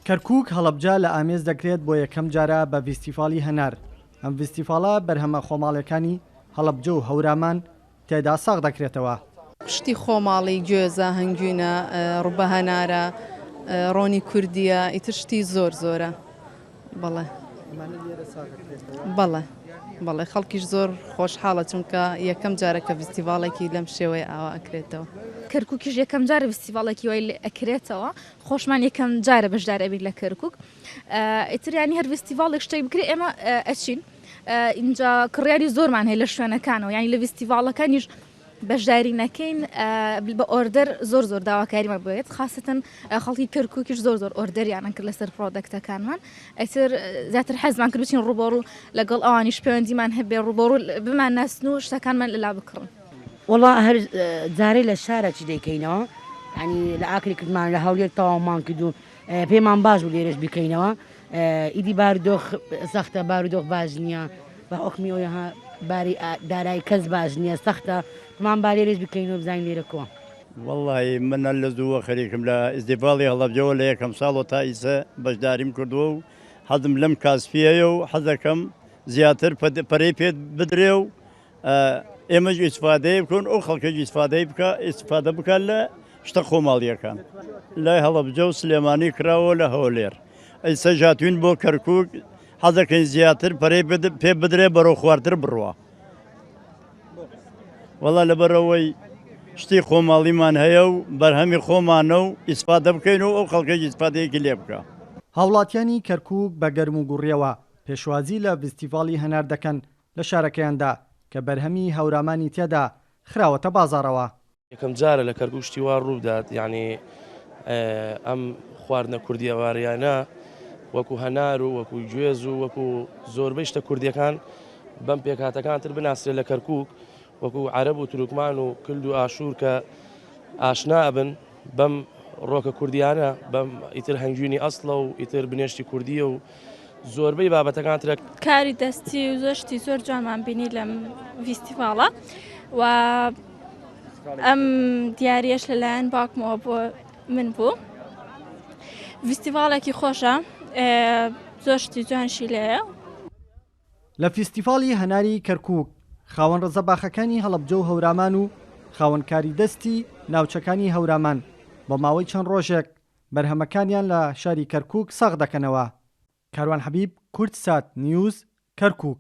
کەرکووک هەڵەبجە لە ئامێز دەکرێت بۆ یەکەم جارە بە فیستیڤاڵی هەنار. ئەم فیستیڤاڵە بەرهەمە خۆماڵیەکانی هەڵەبجە و هەورامان تێدا ساغ دەکرێتەوە. پشتی خۆماڵی گوێزە هەنگوینە ڕوبە هەنارە ڕۆنی کوردیە ئیتر شتی زۆر زۆرە. بەڵێ بەڵێ بەڵێ خەڵکیش زۆر خۆشحاڵە چونکە یەکەم جارەکە فیستیڤاڵێکی لەم شێوەیە ئاوا ئەکرێتەوە. کەرکووکیش یەکەم جارە فیستیڤاڵێکی وای ئەکرێتەوە. خۆشمان یەکەم جارە بەشدار ئەبین لە کەرکووک. ئیتر ینی هەر فیستیڤاڵێک شتێک بکرێت ئێمە ئەچین. اینجا کڕیاری زۆرمان هەیە لە شوێنەکانەوە، ینی لە فیستیڤاڵەکانیش بەشداری نەکەین بە ئۆردەر زۆر داواکاریمە بێت، خاستن خەڵکی کەرکووکیش زۆر ئۆردەریانە کرد لەسەر پرۆدەکتەکانمان. ئیتر زیاتر حەزمان کرد بچین ڕوبۆڕوو لەگەڵ ئەوانیش پەیوەندیمان هەبێ ڕوبۆڕوو بمان ناسن و شتەکانمان لەلا بکڕن. والله هەر جارێ لە شارەی دەکەینەوە، ینی لە ئاکری کردمان لە هەولێر تەواومان کرد و پێمان باش بوو لێرەش بکەینەوە. ئیدی بارودۆخ سەختە، بارودۆخ باش نییە، بە حکمیەوەها باری دارایی کەس باش نییە، سەختە مان با لێرەش بکەینەوە بزانین لێرەکەوە. والله منە لە زووە خەریکم لە ئیزدیڤاڵی هەڵەبجەوە لە یەکەم ساڵ تا ئیسە بەشداریم کردووە و حەزم لەم کاسپیەیە و حەزەکەم زیاتر پەرەی پێ بدرێ و ئێمەش ئیسفادەیە بکەن ئەو خەڵکەش ئیسفادە بکات لە شتە خۆماڵیەکان. لای هەڵەبجە و سلێمانی کراوە لە هەولێر. ئەیسە ژاتوین بۆ کەرکووک حەزەکەین زیاتر پەرەی پێ بدرێ بەرەو خواردتر بڕوە. وەڵا لەبەرەوەی شتی خۆماڵیمان هەیە و بەرهەمی خۆمانە و ئیسفادە بکەین و ئەو خەڵکەی ئیسفادەیەکی لێ بکە. هاوڵاتیانی کەرکووک بە گەرم و گوڕیەوە پێشوازی لە فیستیڤاڵی هەنار دەکەن لە شارەکەیاندا کە بەرهەمی هەورامانی تێدا خراوەتە بازاڕەوە. یەکەم جارە لە کەرکووک شتی وا ڕوودات، یعنی ئەم خواردنە کوردیەوارەیانە وەکو هەنار و وەکو گوێز و وەکو زۆربەی شتە کوردیەکان بەم پێکهاتەکانتر بناسرێت لە کەرکووک، وەکو عەرەب و تورکمان و کلد و ئاشوور کە ئاشنا ئەبن بەم ڕۆکە کوردیانە، بەم ئیتر هەنگوینی ئەسڵە و ئیتر بنێشتی کوردیە و زۆربەی بابەتەکانترە. کاری دەستی و زۆر شتی زۆر جوانمان بینی لەم فیستیڤاڵە و ئەم دیارەش لەلایەن باوکمەوە بۆ من بوو. فیستیڤاڵێکی خۆشە، زۆر شتی جوانشی لێیە. لە فیستیڤاڵی هەناری کەرکووک خاوەن ڕزەباخەکانی هەڵەبجە و هەورامان و خاوەنکاری دەستی ناوچەکانی هەورامان بە ماوەی چەند ڕۆژێک بەرهەمەکانیان لە شاری کەرکووک ساغ دەکەنەوە. کاروان حەبیب، کورتسات نیوز، کەرکووک.